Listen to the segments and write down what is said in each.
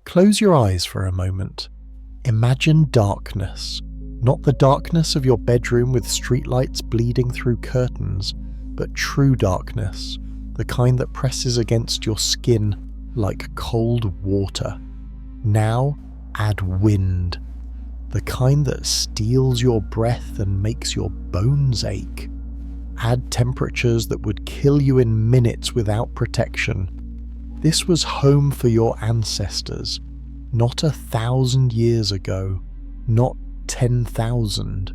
Close your eyes for a moment. Imagine darkness. Not the darkness of your bedroom with streetlights bleeding through curtains, but true darkness, the kind that presses against your skin like cold water. Now add wind, the kind that steals your breath and makes your bones ache. Add temperatures that would kill you in minutes without protection. This was home for your ancestors, not 1,000 years ago, not 10,000,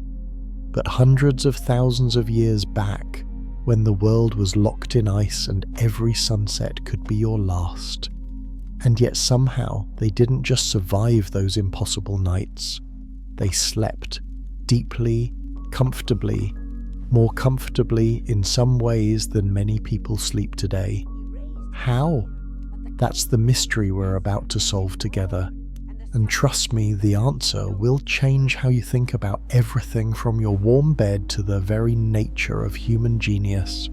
but hundreds of thousands of years back, when the world was locked in ice and every sunset could be your last. And yet somehow they didn't just survive those impossible nights. They slept deeply, comfortably, more comfortably in some ways than many people sleep today. How? That's the mystery we're about to solve together. And trust me, the answer will change how you think about everything from your warm bed to the very nature of human genius.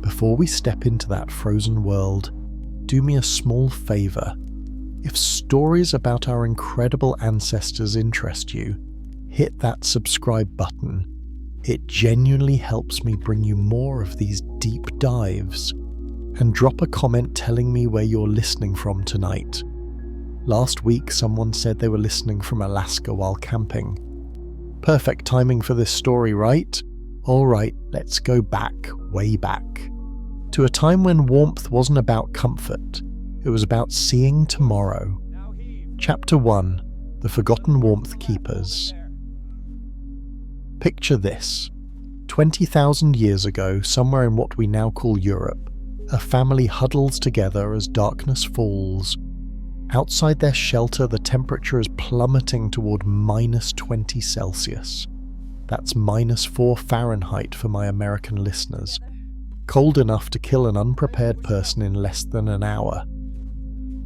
Before we step into that frozen world, do me a small favor. If stories about our incredible ancestors interest you, hit that subscribe button. It genuinely helps me bring you more of these deep dives. And drop a comment telling me where you're listening from tonight. Last week, someone said they were listening from Alaska while camping. Perfect timing for this story, right? Alright, let's go back, way back. To a time when warmth wasn't about comfort, it was about seeing tomorrow. Chapter 1, The Forgotten Warmth Keepers. Picture this. 20,000 years ago, somewhere in what we now call Europe, a family huddles together as darkness falls. Outside their shelter, the temperature is plummeting toward -20 Celsius. That's -4 Fahrenheit for my American listeners. Cold enough to kill an unprepared person in less than an hour.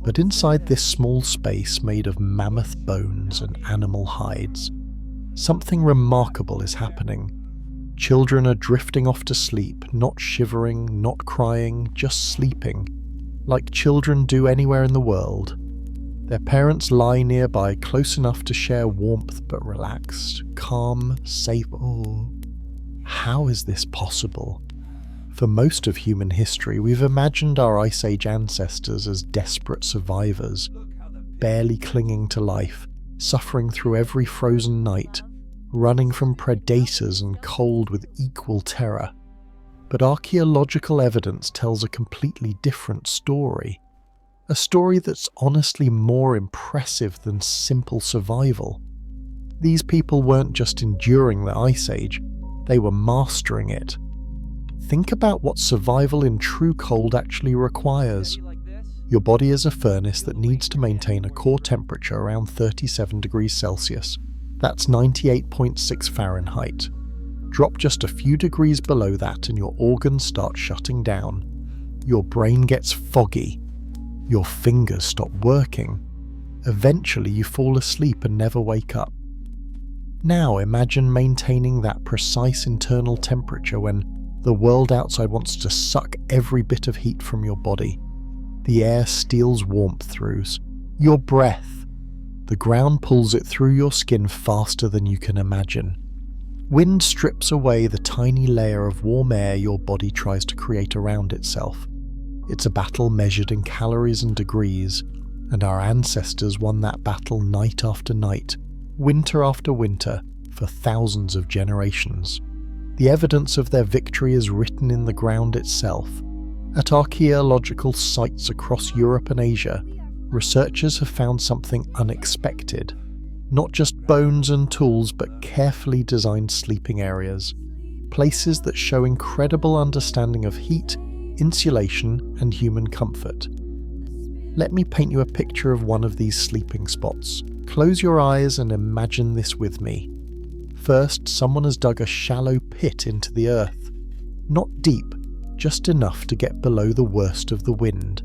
But inside this small space made of mammoth bones and animal hides, something remarkable is happening. Children are drifting off to sleep, not shivering, not crying, just sleeping, like children do anywhere in the world. Their parents lie nearby, close enough to share warmth but relaxed, calm, safe. Oh, how is this possible? For most of human history, we've imagined our Ice Age ancestors as desperate survivors, barely clinging to life, suffering through every frozen night, running from predators and cold with equal terror. But archaeological evidence tells a completely different story. A story that's honestly more impressive than simple survival. These people weren't just enduring the Ice Age, they were mastering it. Think about what survival in true cold actually requires. Your body is a furnace that needs to maintain a core temperature around 37 degrees Celsius. That's 98.6 Fahrenheit. Drop just a few degrees below that and your organs start shutting down. Your brain gets foggy. Your fingers stop working. Eventually you fall asleep and never wake up. Now imagine maintaining that precise internal temperature when the world outside wants to suck every bit of heat from your body. The air steals warmth through your breath. The ground pulls it through your skin faster than you can imagine. Wind strips away the tiny layer of warm air your body tries to create around itself. It's a battle measured in calories and degrees, and our ancestors won that battle night after night, winter after winter, for thousands of generations. The evidence of their victory is written in the ground itself. At archaeological sites across Europe and Asia, researchers have found something unexpected. Not just bones and tools, but carefully designed sleeping areas. Places that show incredible understanding of heat, insulation, and human comfort. Let me paint you a picture of one of these sleeping spots. Close your eyes and imagine this with me. First, someone has dug a shallow pit into the earth. Not deep, just enough to get below the worst of the wind.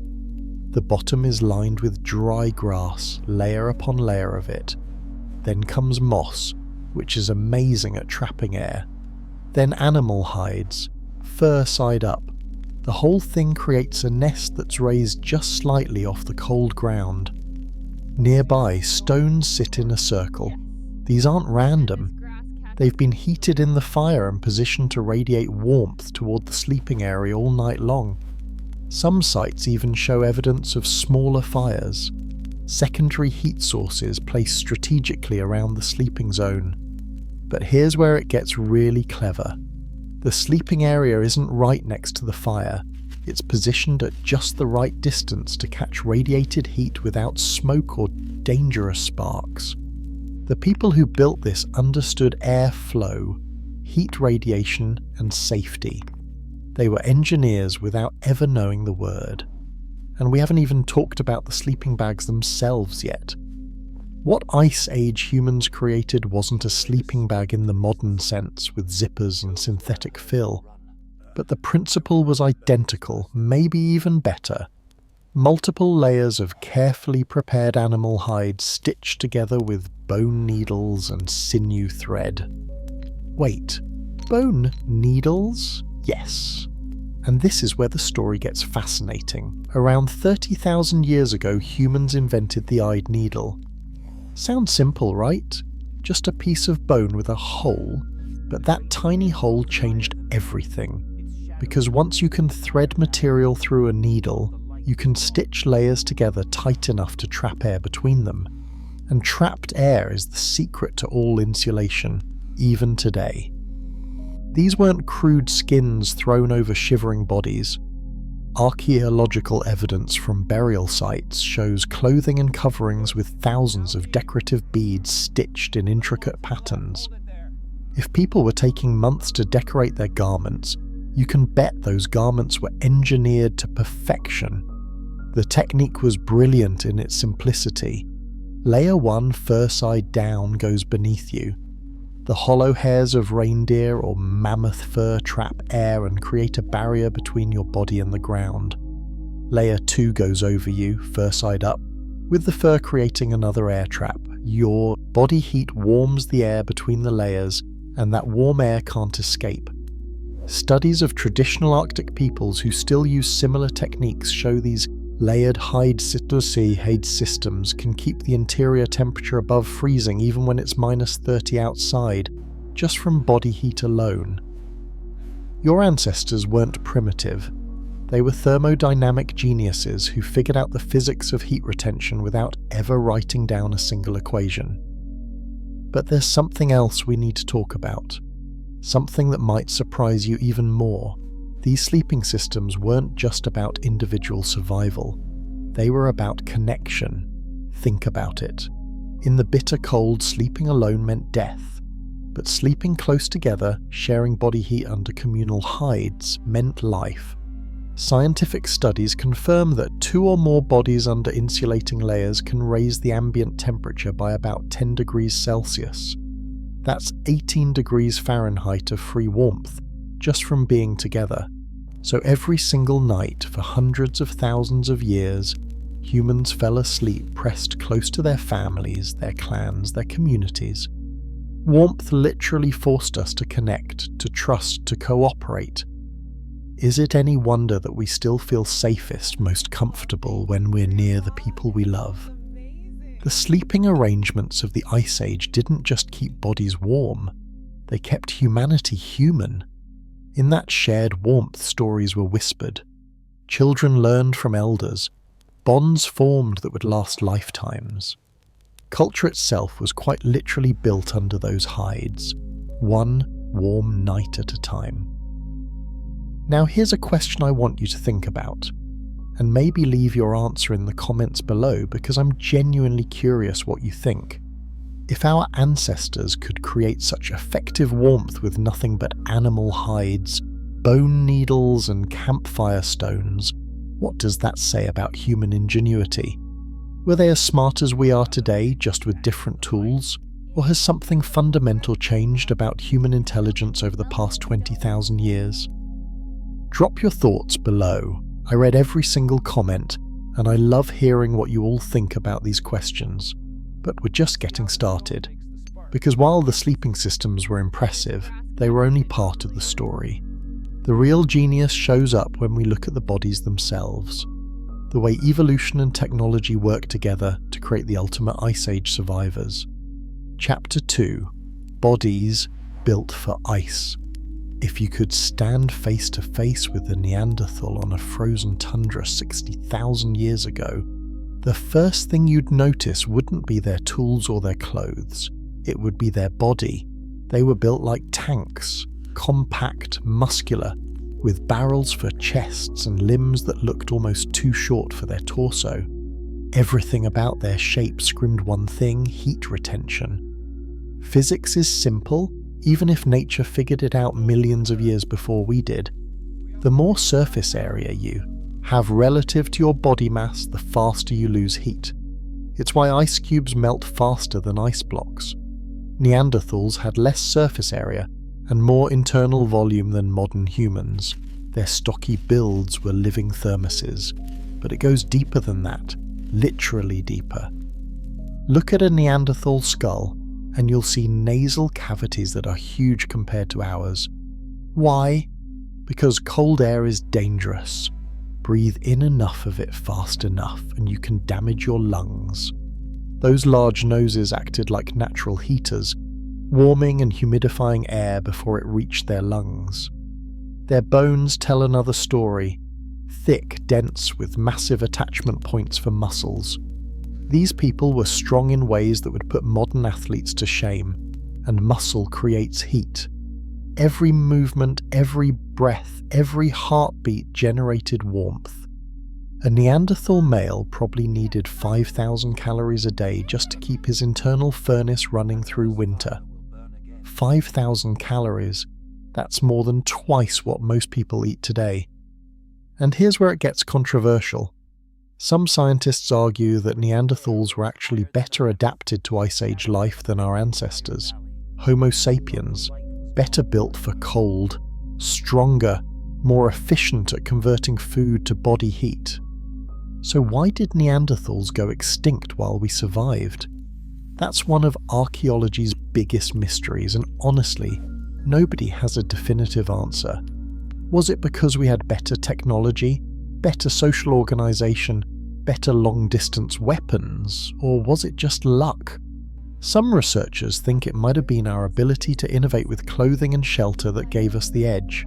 The bottom is lined with dry grass, layer upon layer of it. Then comes moss, which is amazing at trapping air. Then animal hides, fur side up. The whole thing creates a nest that's raised just slightly off the cold ground. Nearby, stones sit in a circle. These aren't random. They've been heated in the fire and positioned to radiate warmth toward the sleeping area all night long. Some sites even show evidence of smaller fires, secondary heat sources placed strategically around the sleeping zone. But here's where it gets really clever. The sleeping area isn't right next to the fire. It's positioned at just the right distance to catch radiated heat without smoke or dangerous sparks. The people who built this understood air flow, heat radiation, and safety. They were engineers without ever knowing the word. And we haven't even talked about the sleeping bags themselves yet. What Ice Age humans created wasn't a sleeping bag in the modern sense with zippers and synthetic fill. But the principle was identical, maybe even better. Multiple layers of carefully prepared animal hide stitched together with bone needles and sinew thread. Wait, bone needles? Yes. And this is where the story gets fascinating. Around 30,000 years ago, humans invented the eyed needle. Sounds simple, right? Just a piece of bone with a hole. But that tiny hole changed everything. Because once you can thread material through a needle, you can stitch layers together tight enough to trap air between them. And trapped air is the secret to all insulation, even today. These weren't crude skins thrown over shivering bodies. Archaeological evidence from burial sites shows clothing and coverings with thousands of decorative beads stitched in intricate patterns. If people were taking months to decorate their garments, you can bet those garments were engineered to perfection. The technique was brilliant in its simplicity. Layer 1, fur side down, goes beneath you. The hollow hairs of reindeer or mammoth fur trap air and create a barrier between your body and the ground. Layer 2 goes over you, fur side up, with the fur creating another air trap. Your body heat warms the air between the layers, and that warm air can't escape. Studies of traditional Arctic peoples who still use similar techniques show these layered hide systems can keep the interior temperature above freezing even when it's -30 outside, just from body heat alone. Your ancestors weren't primitive. They were thermodynamic geniuses who figured out the physics of heat retention without ever writing down a single equation. But there's something else we need to talk about. Something that might surprise you even more. These sleeping systems weren't just about individual survival. They were about connection. Think about it. In the bitter cold, sleeping alone meant death. But sleeping close together, sharing body heat under communal hides, meant life. Scientific studies confirm that 2 or more bodies under insulating layers can raise the ambient temperature by about 10 degrees Celsius. That's 18 degrees Fahrenheit of free warmth, just from being together. So every single night for hundreds of thousands of years, humans fell asleep pressed close to their families, their clans, their communities. Warmth literally forced us to connect, to trust, to cooperate. Is it any wonder that we still feel safest, most comfortable when we're near the people we love? The sleeping arrangements of the Ice Age didn't just keep bodies warm, they kept humanity human. In that shared warmth, stories were whispered. Children learned from elders. Bonds formed that would last lifetimes. Culture itself was quite literally built under those hides, one warm night at a time. Now here's a question I want you to think about, and maybe leave your answer in the comments below because I'm genuinely curious what you think. If our ancestors could create such effective warmth with nothing but animal hides, bone needles and campfire stones, what does that say about human ingenuity? Were they as smart as we are today, just with different tools? Or has something fundamental changed about human intelligence over the past 20,000 years? Drop your thoughts below. I read every single comment, and I love hearing what you all think about these questions. But we're just getting started. Because while the sleeping systems were impressive, they were only part of the story. The real genius shows up when we look at the bodies themselves. the way evolution and technology work together to create the ultimate Ice Age survivors. Chapter 2: Bodies Built for Ice. If you could stand face to face with a Neanderthal on a frozen tundra 60,000 years ago, the first thing you'd notice wouldn't be their tools or their clothes. It would be their body. They were built like tanks, compact, muscular, with barrels for chests and limbs that looked almost too short for their torso. Everything about their shape screamed one thing: heat retention. Physics is simple, even if nature figured it out millions of years before we did. The more surface area you have relative to your body mass, the faster you lose heat. It's why ice cubes melt faster than ice blocks. Neanderthals had less surface area and more internal volume than modern humans. Their stocky builds were living thermoses, but it goes deeper than that, literally deeper. Look at a Neanderthal skull, and you'll see nasal cavities that are huge compared to ours. Why? Because cold air is dangerous. Breathe in enough of it fast enough, and you can damage your lungs. Those large noses acted like natural heaters, warming and humidifying air before it reached their lungs. Their bones tell another story, thick, dense, with massive attachment points for muscles. These people were strong in ways that would put modern athletes to shame, and muscle creates heat. Every movement, every breath, every heartbeat generated warmth. A Neanderthal male probably needed 5,000 calories a day just to keep his internal furnace running through winter. 5,000 calories, that's more than twice what most people eat today. And here's where it gets controversial. Some scientists argue that Neanderthals were actually better adapted to Ice Age life than our ancestors. Homo sapiens, better built for cold, stronger, more efficient at converting food to body heat. So why did Neanderthals go extinct while we survived? That's one of archaeology's biggest mysteries, and honestly, nobody has a definitive answer. Was it because we had better technology, better social organization, better long-distance weapons, or was it just luck? Some researchers think it might have been our ability to innovate with clothing and shelter that gave us the edge.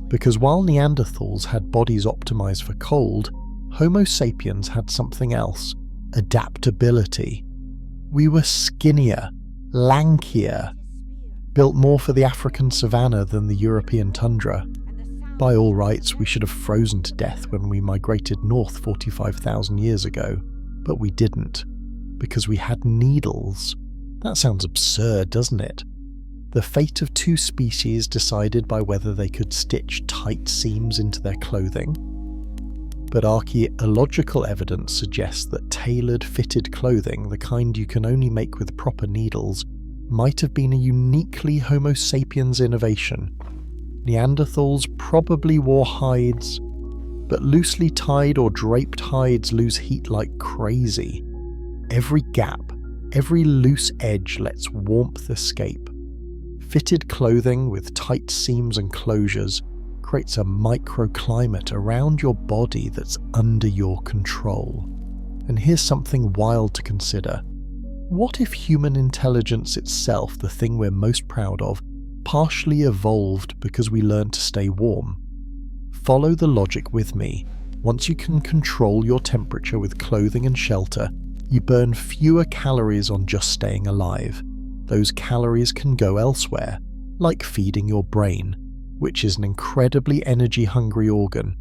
Because while Neanderthals had bodies optimized for cold, Homo sapiens had something else: adaptability. We were skinnier, lankier, built more for the African savanna than the European tundra. By all rights, we should have frozen to death when we migrated north 45,000 years ago, but we didn't, because we had needles. That sounds absurd, doesn't it? The fate of two species decided by whether they could stitch tight seams into their clothing. But archaeological evidence suggests that tailored, fitted clothing, the kind you can only make with proper needles, might have been a uniquely Homo sapiens innovation. Neanderthals probably wore hides, but loosely tied or draped hides lose heat like crazy. Every gap, every loose edge lets warmth escape. Fitted clothing with tight seams and closures creates a microclimate around your body that's under your control. And here's something wild to consider. What if human intelligence itself, the thing we're most proud of, partially evolved because we learned to stay warm? Follow the logic with me. Once you can control your temperature with clothing and shelter, you burn fewer calories on just staying alive. Those calories can go elsewhere, like feeding your brain, which is an incredibly energy-hungry organ.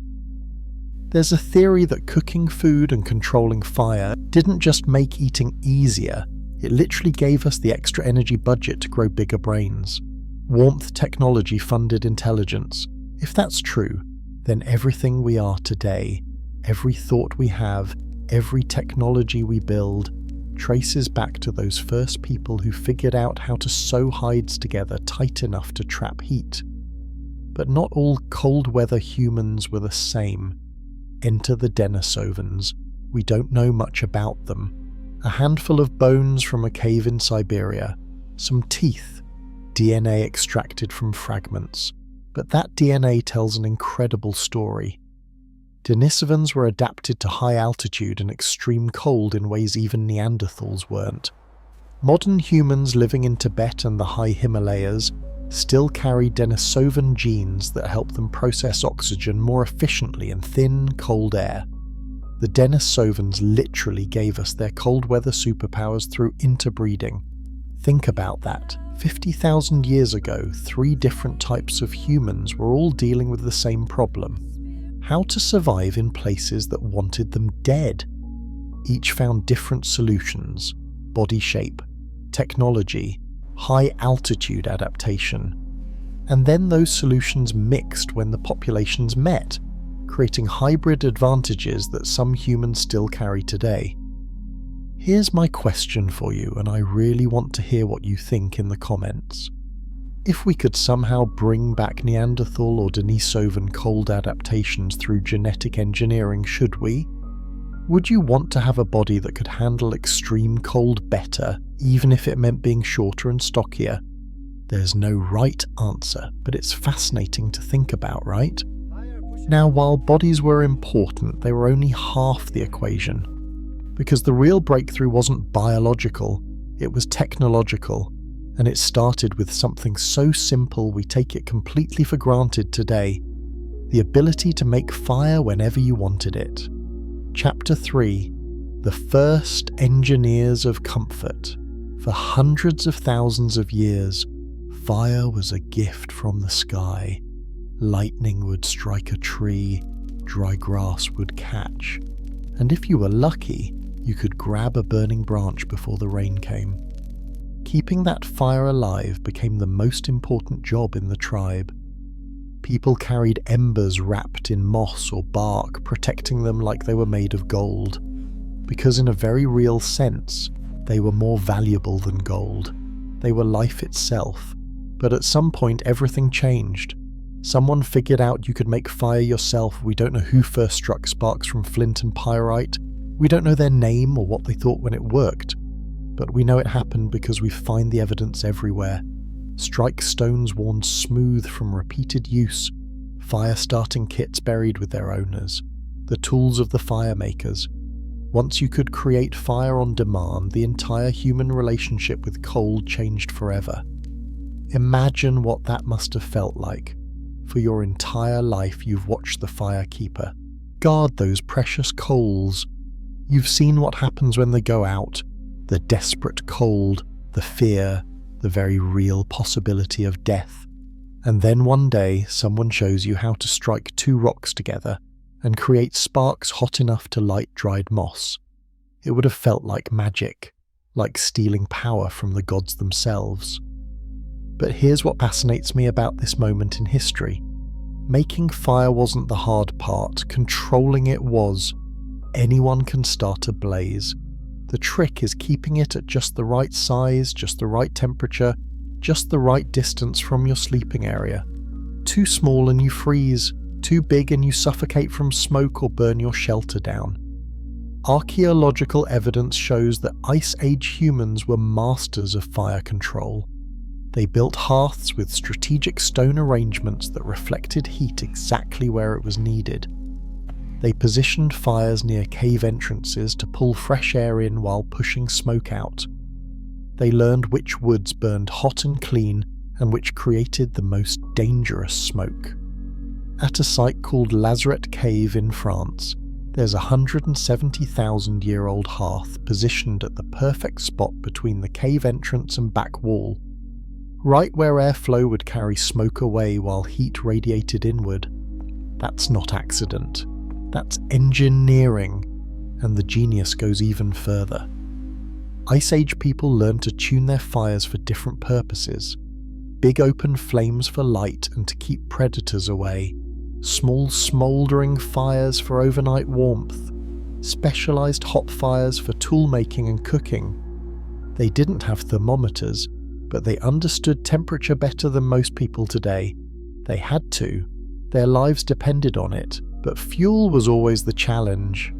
There's a theory that cooking food and controlling fire didn't just make eating easier, it literally gave us the extra energy budget to grow bigger brains. Warmth technology funded intelligence. If that's true, then everything we are today, every thought we have, every technology we build, traces back to those first people who figured out how to sew hides together tight enough to trap heat. But not all cold weather humans were the same. Enter the Denisovans. We don't know much about them. A handful of bones from a cave in Siberia, some teeth, DNA extracted from fragments. But that DNA tells an incredible story. Denisovans were adapted to high altitude and extreme cold in ways even Neanderthals weren't. Modern humans living in Tibet and the high Himalayas still carry Denisovan genes that help them process oxygen more efficiently in thin, cold air. The Denisovans literally gave us their cold weather superpowers through interbreeding. Think about that. 50,000 years ago, 3 different types of humans were all dealing with the same problem: how to survive in places that wanted them dead. Each found different solutions: body shape, technology, high altitude adaptation. And then those solutions mixed when the populations met, creating hybrid advantages that some humans still carry today. Here's my question for you, and I really want to hear what you think in the comments. If we could somehow bring back Neanderthal or Denisovan cold adaptations through genetic engineering, should we? Would you want to have a body that could handle extreme cold better, even if it meant being shorter and stockier? There's no right answer, but it's fascinating to think about, right? Now, while bodies were important, they were only half the equation. Because the real breakthrough wasn't biological, it was technological. And it started with something so simple we take it completely for granted today: the ability to make fire whenever you wanted it. Chapter 3: The First Engineers of Comfort. For hundreds of thousands of years, fire was a gift from the sky. Lightning would strike a tree, dry grass would catch, and if you were lucky, you could grab a burning branch before the rain came. Keeping that fire alive became the most important job in the tribe. People carried embers wrapped in moss or bark, protecting them like they were made of gold. Because in a very real sense, they were more valuable than gold. They were life itself. But at some point, everything changed. Someone figured out you could make fire yourself. We don't know who first struck sparks from flint and pyrite. We don't know their name or what they thought when it worked. But we know it happened because we find the evidence everywhere. Strike stones worn smooth from repeated use, fire-starting kits buried with their owners, the tools of the fire makers. Once you could create fire on demand, the entire human relationship with cold changed forever. Imagine what that must have felt like. For your entire life you've watched the fire keeper guard those precious coals. You've seen what happens when they go out. The desperate cold, the fear, the very real possibility of death. And then one day, someone shows you how to strike 2 rocks together and create sparks hot enough to light dried moss. It would have felt like magic, like stealing power from the gods themselves. But here's what fascinates me about this moment in history. Making fire wasn't the hard part, controlling it was. Anyone can start a blaze. The trick is keeping it at just the right size, just the right temperature, just the right distance from your sleeping area. Too small and you freeze, too big and you suffocate from smoke or burn your shelter down. Archaeological evidence shows that Ice Age humans were masters of fire control. They built hearths with strategic stone arrangements that reflected heat exactly where it was needed. They positioned fires near cave entrances to pull fresh air in while pushing smoke out. They learned which woods burned hot and clean and which created the most dangerous smoke. At a site called Lazaret Cave in France, there's a 170,000-year-old hearth positioned at the perfect spot between the cave entrance and back wall, right where airflow would carry smoke away while heat radiated inward. That's not accident. That's engineering, and the genius goes even further. Ice Age people learned to tune their fires for different purposes. Big open flames for light and to keep predators away. Small smouldering fires for overnight warmth. Specialized hot fires for tool making and cooking. They didn't have thermometers, but they understood temperature better than most people today. They had to. Their lives depended on it. But fuel was always the challenge.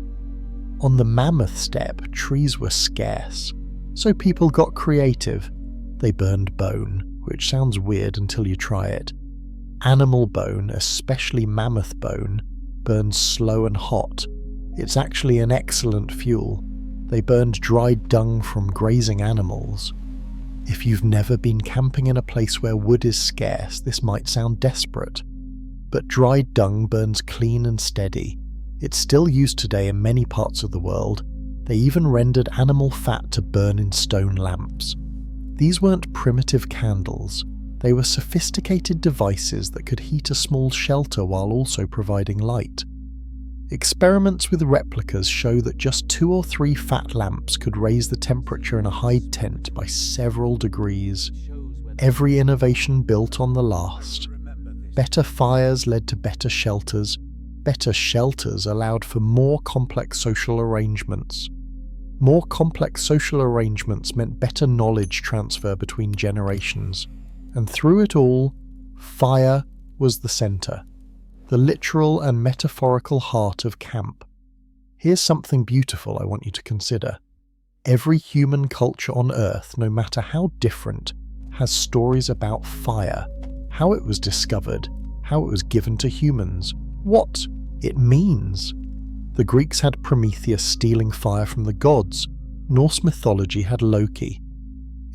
On the mammoth steppe, trees were scarce, so people got creative. They burned bone, which sounds weird until you try it. Animal bone, especially mammoth bone, burns slow and hot. It's actually an excellent fuel. They burned dried dung from grazing animals. If you've never been camping in a place where wood is scarce, this might sound desperate. But dried dung burns clean and steady. It's still used today in many parts of the world. They even rendered animal fat to burn in stone lamps. These weren't primitive candles. They were sophisticated devices that could heat a small shelter while also providing light. Experiments with replicas show that just 2 or 3 fat lamps could raise the temperature in a hide tent by several degrees. Every innovation built on the last. Better fires led to better shelters. Better shelters allowed for more complex social arrangements. More complex social arrangements meant better knowledge transfer between generations. And through it all, fire was the centre. The literal and metaphorical heart of camp. Here's something beautiful I want you to consider. Every human culture on Earth, no matter how different, has stories about fire, how it was discovered, how it was given to humans, what it means. The Greeks had Prometheus stealing fire from the gods. Norse mythology had Loki.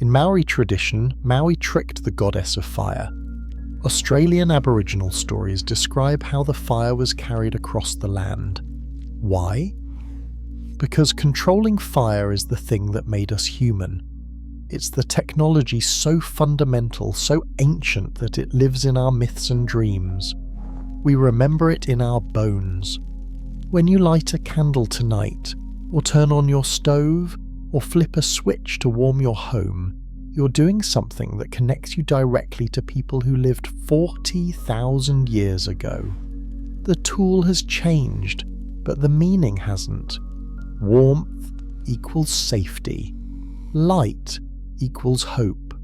In Maori tradition, Maui tricked the goddess of fire. Australian Aboriginal stories describe how the fire was carried across the land. Why? Because controlling fire is the thing that made us human. It's the technology so fundamental, so ancient that it lives in our myths and dreams. We remember it in our bones. When you light a candle tonight, or turn on your stove, or flip a switch to warm your home, you're doing something that connects you directly to people who lived 40,000 years ago. The tool has changed, but the meaning hasn't. Warmth equals safety. Light equals hope.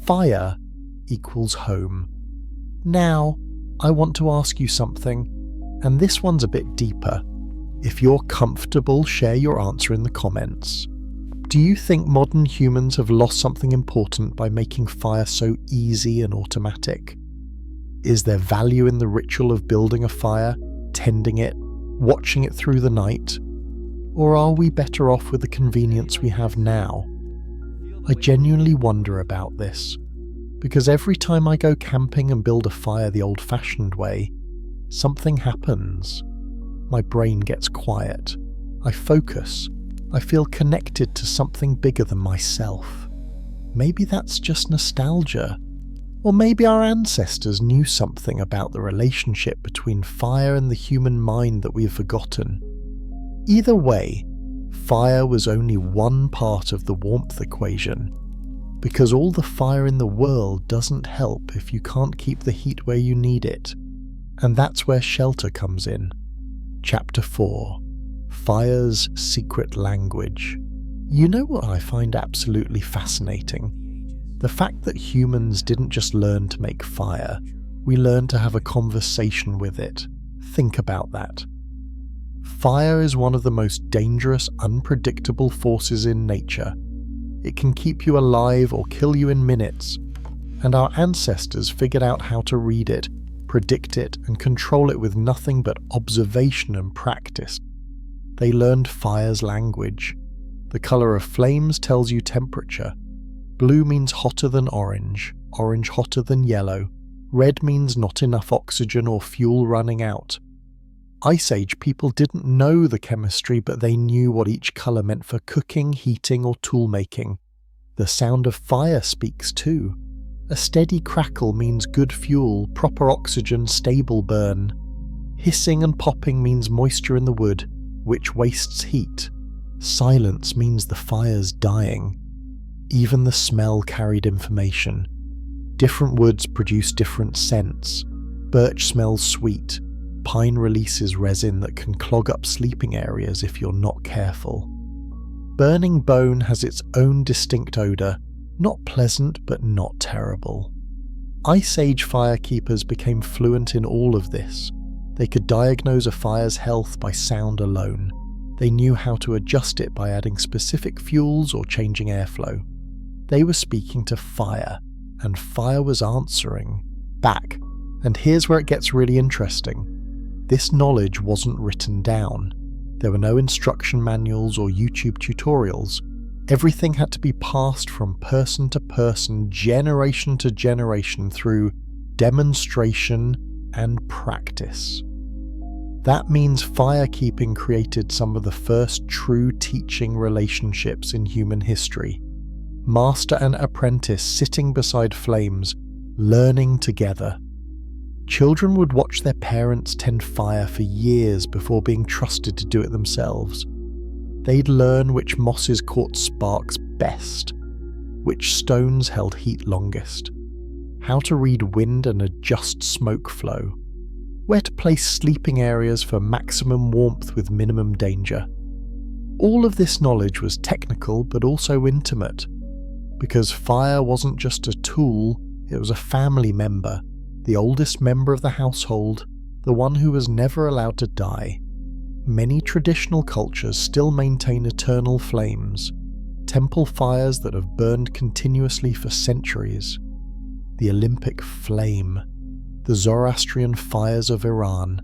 Fire equals home. Now, I want to ask you something, and this one's a bit deeper. If you're comfortable, share your answer in the comments. Do you think modern humans have lost something important by making fire so easy and automatic? Is there value in the ritual of building a fire, tending it, watching it through the night? Or are we better off with the convenience we have now? I genuinely wonder about this, because every time I go camping and build a fire the old-fashioned way, something happens. My brain gets quiet. I focus. I feel connected to something bigger than myself. Maybe that's just nostalgia. Or maybe our ancestors knew something about the relationship between fire and the human mind that we've forgotten. Either way, fire was only one part of the warmth equation, because all the fire in the world doesn't help if you can't keep the heat where you need it. And that's where shelter comes in. Chapter 4. Fire's Secret Language. You know what I find absolutely fascinating? The fact that humans didn't just learn to make fire, we learned to have a conversation with it. Think about that. Fire is one of the most dangerous, unpredictable forces in nature. It can keep you alive or kill you in minutes, and our ancestors figured out how to read it, predict it, and control it with nothing but observation and practice. They learned fire's language. The colour of flames tells you temperature. Blue means hotter than orange, orange hotter than yellow, red means not enough oxygen or fuel running out. Ice Age people didn't know the chemistry, but they knew what each colour meant for cooking, heating, or tool making. The sound of fire speaks too. A steady crackle means good fuel, proper oxygen, stable burn. Hissing and popping means moisture in the wood, which wastes heat. Silence means the fire's dying. Even the smell carried information. Different woods produce different scents. Birch smells sweet. Pine releases resin that can clog up sleeping areas if you're not careful. Burning bone has its own distinct odour, not pleasant but not terrible. Ice Age firekeepers became fluent in all of this. They could diagnose a fire's health by sound alone. They knew how to adjust it by adding specific fuels or changing airflow. They were speaking to fire, and fire was answering back. And here's where it gets really interesting. This knowledge wasn't written down. There were no instruction manuals or YouTube tutorials. Everything had to be passed from person to person, generation to generation through demonstration and practice. That means firekeeping created some of the first true teaching relationships in human history. Master and apprentice sitting beside flames, learning together. Children would watch their parents tend fire for years before being trusted to do it themselves. They'd learn which mosses caught sparks best, which stones held heat longest, how to read wind and adjust smoke flow, where to place sleeping areas for maximum warmth with minimum danger. All of this knowledge was technical but also intimate, because fire wasn't just a tool, it was a family member, the oldest member of the household, the one who was never allowed to die. Many traditional cultures still maintain eternal flames, temple fires that have burned continuously for centuries. The Olympic flame, the Zoroastrian fires of Iran.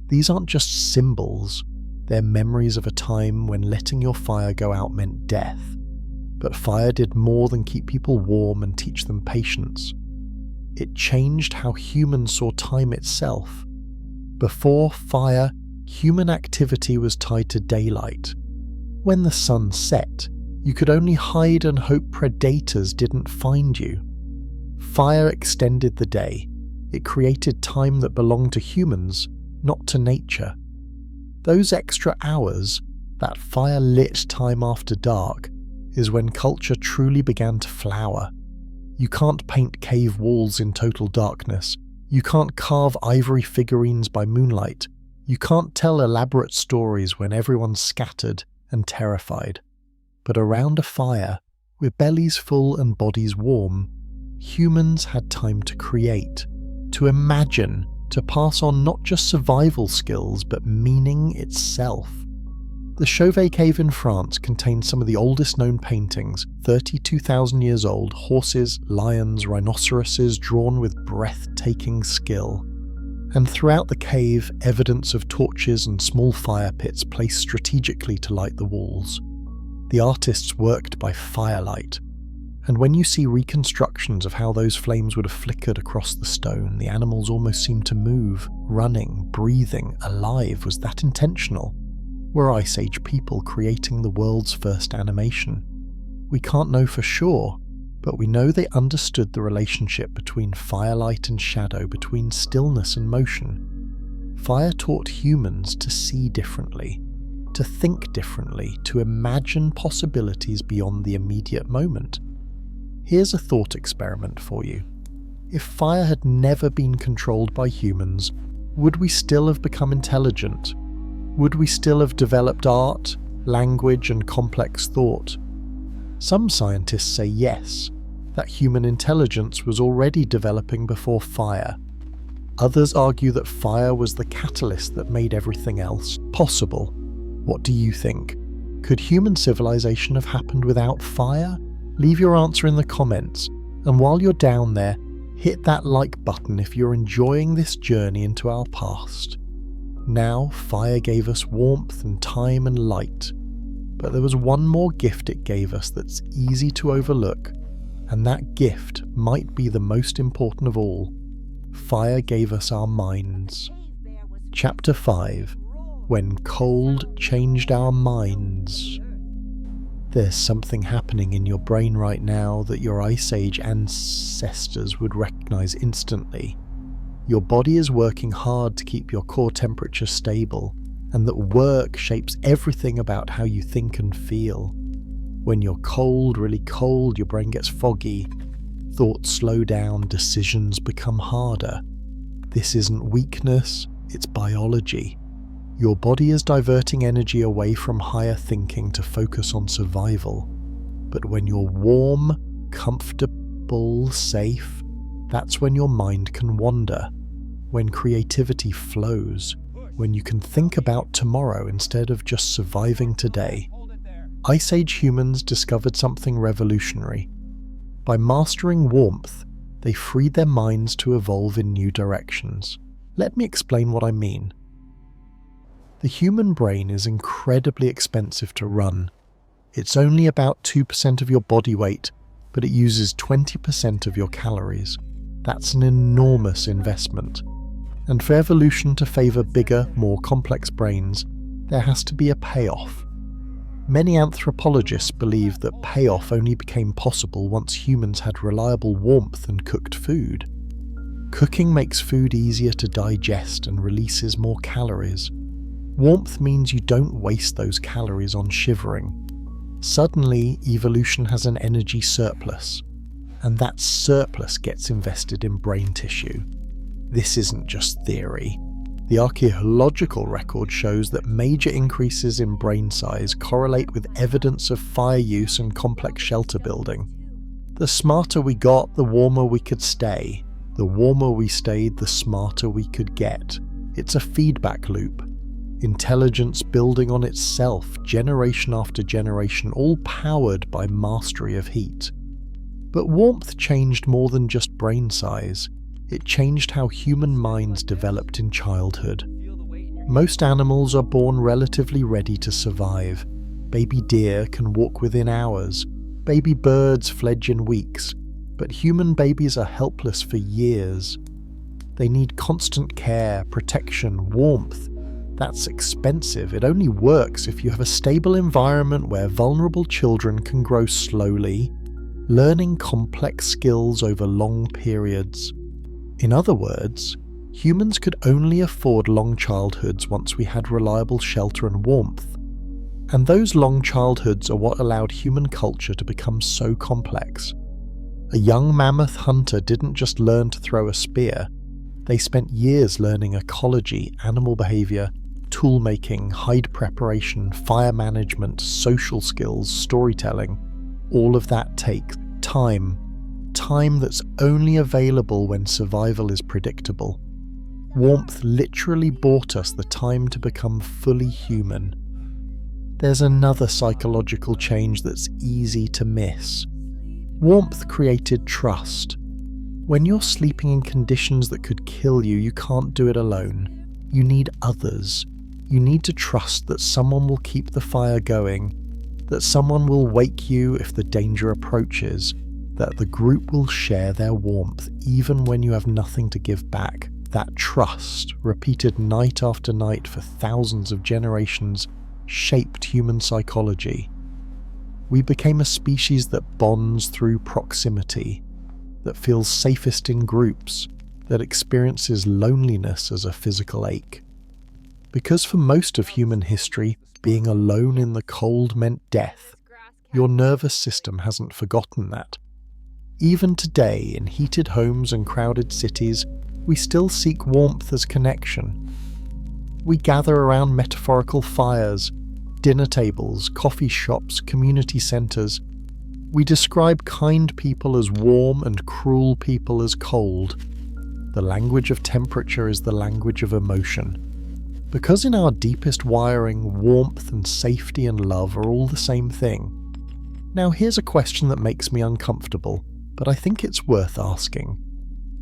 These aren't just symbols, they're memories of a time when letting your fire go out meant death. But fire did more than keep people warm and teach them patience. It changed how humans saw time itself. Before fire, human activity was tied to daylight. When the sun set, you could only hide and hope predators didn't find you. Fire extended the day. It created time that belonged to humans, not to nature. Those extra hours, that fire-lit time after dark, is when culture truly began to flower. You can't paint cave walls in total darkness. You can't carve ivory figurines by moonlight. You can't tell elaborate stories when everyone's scattered and terrified. But around a fire, with bellies full and bodies warm, humans had time to create, to imagine, to pass on not just survival skills but meaning itself. The Chauvet Cave in France contains some of the oldest known paintings, 32,000 years old, horses, lions, rhinoceroses drawn with breathtaking skill. And throughout the cave, evidence of torches and small fire pits placed strategically to light the walls. The artists worked by firelight. And when you see reconstructions of how those flames would have flickered across the stone, the animals almost seemed to move, running, breathing, alive. Was that intentional? Were Ice Age people creating the world's first animation? We can't know for sure, but we know they understood the relationship between firelight and shadow, between stillness and motion. Fire taught humans to see differently, to think differently, to imagine possibilities beyond the immediate moment. Here's a thought experiment for you. If fire had never been controlled by humans, would we still have become intelligent? Would we still have developed art, language, and complex thought? Some scientists say yes, that human intelligence was already developing before fire. Others argue that fire was the catalyst that made everything else possible. What do you think? Could human civilization have happened without fire? Leave your answer in the comments, and while you're down there, hit that like button if you're enjoying this journey into our past. Now, fire gave us warmth and time and light, but there was one more gift it gave us that's easy to overlook, and that gift might be the most important of all. Fire gave us our minds. Chapter 5: When Cold Changed Our Minds. There's something happening in your brain right now that your Ice Age ancestors would recognize instantly. Your body is working hard to keep your core temperature stable, and that work shapes everything about how you think and feel. When you're cold, really cold, your brain gets foggy, thoughts slow down, decisions become harder. This isn't weakness, it's biology. Your body is diverting energy away from higher thinking to focus on survival. But when you're warm, comfortable, safe, that's when your mind can wander, when creativity flows, when you can think about tomorrow instead of just surviving today. Ice Age humans discovered something revolutionary. By mastering warmth, they freed their minds to evolve in new directions. Let me explain what I mean. The human brain is incredibly expensive to run. It's only about 2% of your body weight, but it uses 20% of your calories. That's an enormous investment. And for evolution to favour bigger, more complex brains, there has to be a payoff. Many anthropologists believe that payoff only became possible once humans had reliable warmth and cooked food. Cooking makes food easier to digest and releases more calories. Warmth means you don't waste those calories on shivering. Suddenly, evolution has an energy surplus, and that surplus gets invested in brain tissue. This isn't just theory. The archaeological record shows that major increases in brain size correlate with evidence of fire use and complex shelter building. The smarter we got, the warmer we could stay. The warmer we stayed, the smarter we could get. It's a feedback loop. Intelligence building on itself, generation after generation, all powered by mastery of heat. But warmth changed more than just brain size. It changed how human minds developed in childhood. Most animals are born relatively ready to survive. Baby deer can walk within hours. Baby birds fledge in weeks. But human babies are helpless for years. They need constant care, protection, warmth. That's expensive. It only works if you have a stable environment where vulnerable children can grow slowly, learning complex skills over long periods. In other words, humans could only afford long childhoods once we had reliable shelter and warmth. And those long childhoods are what allowed human culture to become so complex. A young mammoth hunter didn't just learn to throw a spear. They spent years learning ecology, animal behavior, tool making, hide preparation, fire management, social skills, storytelling. All of that takes time. Time that's only available when survival is predictable. Warmth literally bought us the time to become fully human. There's another psychological change that's easy to miss. Warmth created trust. When you're sleeping in conditions that could kill you, you can't do it alone. You need others. You need to trust that someone will keep the fire going, that someone will wake you if the danger approaches, that the group will share their warmth even when you have nothing to give back. That trust, repeated night after night for thousands of generations, shaped human psychology. We became a species that bonds through proximity, that feels safest in groups, that experiences loneliness as a physical ache. Because for most of human history, being alone in the cold meant death, your nervous system hasn't forgotten that. Even today, in heated homes and crowded cities, we still seek warmth as connection. We gather around metaphorical fires, dinner tables, coffee shops, community centres. We describe kind people as warm and cruel people as cold. The language of temperature is the language of emotion. Because in our deepest wiring, warmth and safety and love are all the same thing. Now here's a question that makes me uncomfortable, but I think it's worth asking.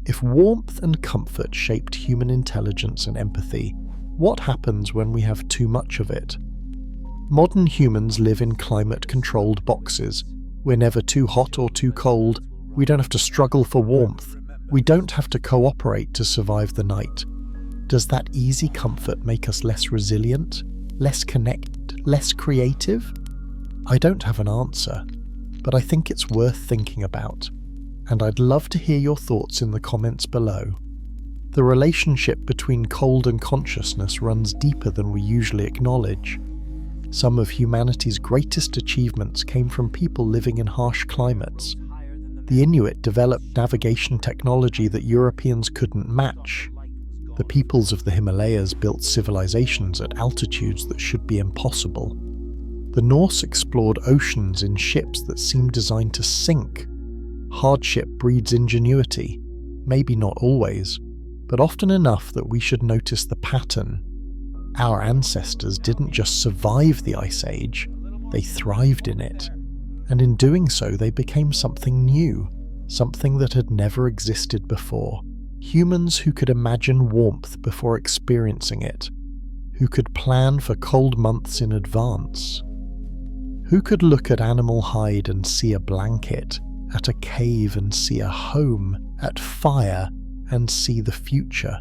If warmth and comfort shaped human intelligence and empathy, what happens when we have too much of it? Modern humans live in climate-controlled boxes. We're never too hot or too cold. We don't have to struggle for warmth. We don't have to cooperate to survive the night. Does that easy comfort make us less resilient, less connected, less creative? I don't have an answer, but I think it's worth thinking about, and I'd love to hear your thoughts in the comments below. The relationship between cold and consciousness runs deeper than we usually acknowledge. Some of humanity's greatest achievements came from people living in harsh climates. The Inuit developed navigation technology that Europeans couldn't match. The peoples of the Himalayas built civilizations at altitudes that should be impossible. The Norse explored oceans in ships that seemed designed to sink. Hardship breeds ingenuity, maybe not always, but often enough that we should notice the pattern. Our ancestors didn't just survive the Ice Age, they thrived in it. And in doing so, they became something new, something that had never existed before. Humans who could imagine warmth before experiencing it. Who could plan for cold months in advance? Who could look at animal hide and see a blanket, at a cave and see a home, at fire and see the future?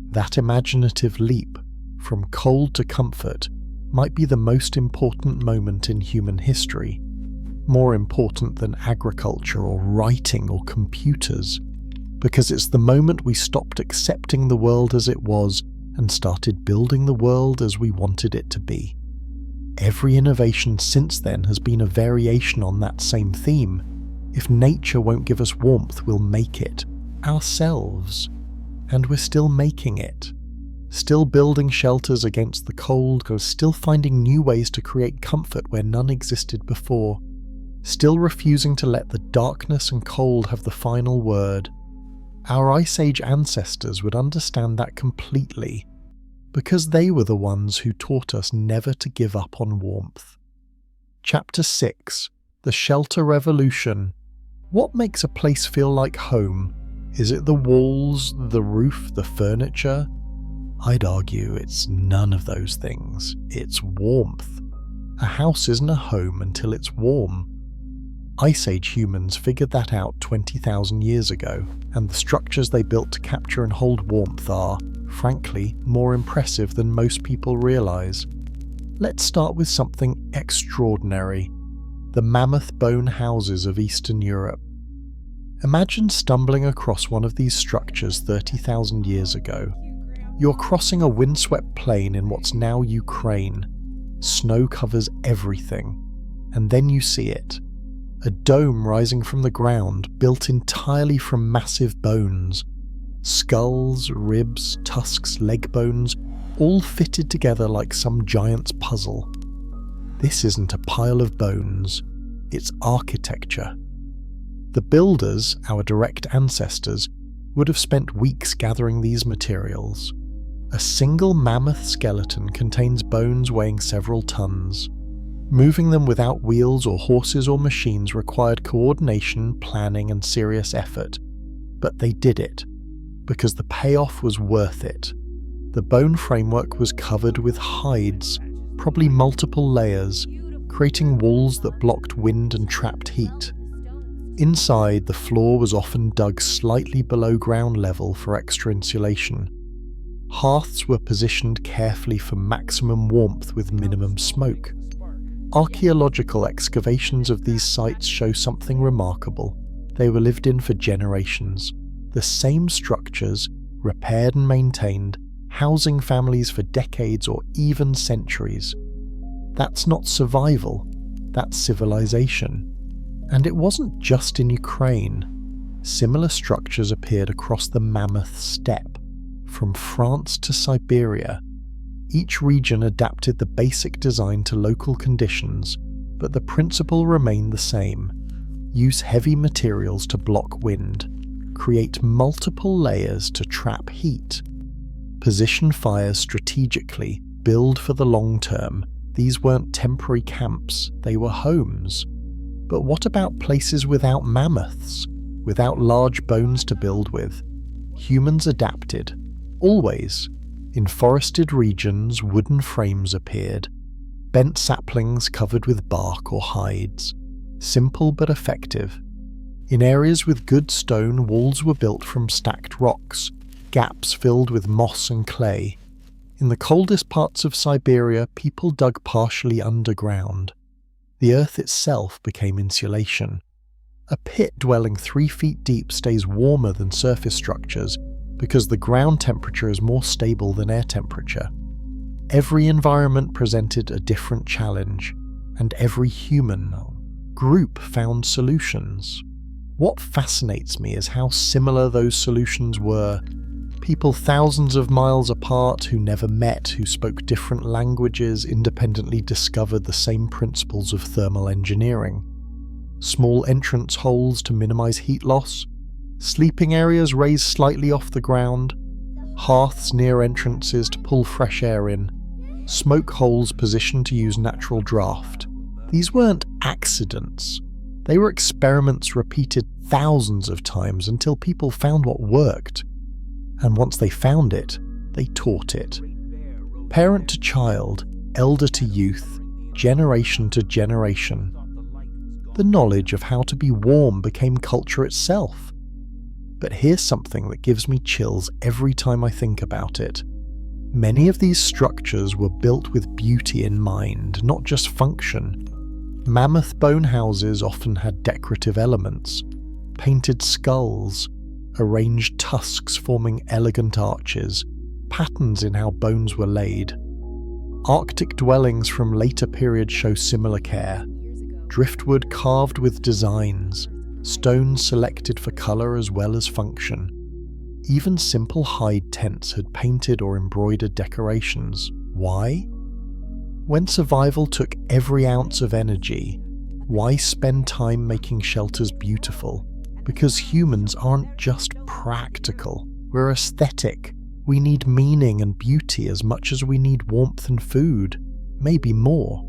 That imaginative leap from cold to comfort might be the most important moment in human history, more important than agriculture or writing or computers, because it's the moment we stopped accepting the world as it was and started building the world as we wanted it to be. Every innovation since then has been a variation on that same theme. If nature won't give us warmth, we'll make it ourselves. And we're still making it. Still building shelters against the cold, or still finding new ways to create comfort where none existed before. Still refusing to let the darkness and cold have the final word. Our Ice Age ancestors would understand that completely, because they were the ones who taught us never to give up on warmth. Chapter 6. The Shelter Revolution. What makes a place feel like home? Is it the walls, the roof, the furniture? I'd argue it's none of those things. It's warmth. A house isn't a home until it's warm. Ice Age humans figured that out 20,000 years ago, and the structures they built to capture and hold warmth are, frankly, more impressive than most people realize. Let's start with something extraordinary: the mammoth bone houses of Eastern Europe. Imagine stumbling across one of these structures 30,000 years ago. You're crossing a windswept plain in what's now Ukraine. Snow covers everything, and then you see it. A dome rising from the ground, built entirely from massive bones. Skulls, ribs, tusks, leg bones, all fitted together like some giant's puzzle. This isn't a pile of bones, it's architecture. The builders, our direct ancestors, would have spent weeks gathering these materials. A single mammoth skeleton contains bones weighing several tons. Moving them without wheels or horses or machines required coordination, planning, and serious effort. But they did it, because the payoff was worth it. The bone framework was covered with hides, probably multiple layers, creating walls that blocked wind and trapped heat. Inside, the floor was often dug slightly below ground level for extra insulation. Hearths were positioned carefully for maximum warmth with minimum smoke. Archaeological excavations of these sites show something remarkable. They were lived in for generations. The same structures, repaired and maintained, housing families for decades or even centuries. That's not survival, that's civilization. And it wasn't just in Ukraine. Similar structures appeared across the Mammoth Steppe, from France to Siberia. Each region adapted the basic design to local conditions, but the principle remained the same. Use heavy materials to block wind. Create multiple layers to trap heat. Position fires strategically. Build for the long term. These weren't temporary camps, they were homes. But what about places without mammoths? Without large bones to build with? Humans adapted. Always. In forested regions, wooden frames appeared, bent saplings covered with bark or hides. Simple but effective. In areas with good stone, walls were built from stacked rocks, gaps filled with moss and clay. In the coldest parts of Siberia, people dug partially underground. The earth itself became insulation. A pit dwelling 3 feet deep stays warmer than surface structures, because the ground temperature is more stable than air temperature. Every environment presented a different challenge, and every human group found solutions. What fascinates me is how similar those solutions were. People thousands of miles apart who never met, who spoke different languages, independently discovered the same principles of thermal engineering. Small entrance holes to minimize heat loss, sleeping areas raised slightly off the ground, hearths near entrances to pull fresh air in, smoke holes positioned to use natural draft. These weren't accidents. They were experiments repeated thousands of times until people found what worked. And once they found it, they taught it. Parent to child, elder to youth, generation to generation. The knowledge of how to be warm became culture itself. But here's something that gives me chills every time I think about it. Many of these structures were built with beauty in mind, not just function. Mammoth bone houses often had decorative elements, painted skulls, arranged tusks forming elegant arches, patterns in how bones were laid. Arctic dwellings from later periods show similar care. Driftwood carved with designs, stones selected for colour as well as function. Even simple hide tents had painted or embroidered decorations. Why? When survival took every ounce of energy, why spend time making shelters beautiful? Because humans aren't just practical, we're aesthetic. We need meaning and beauty as much as we need warmth and food, maybe more.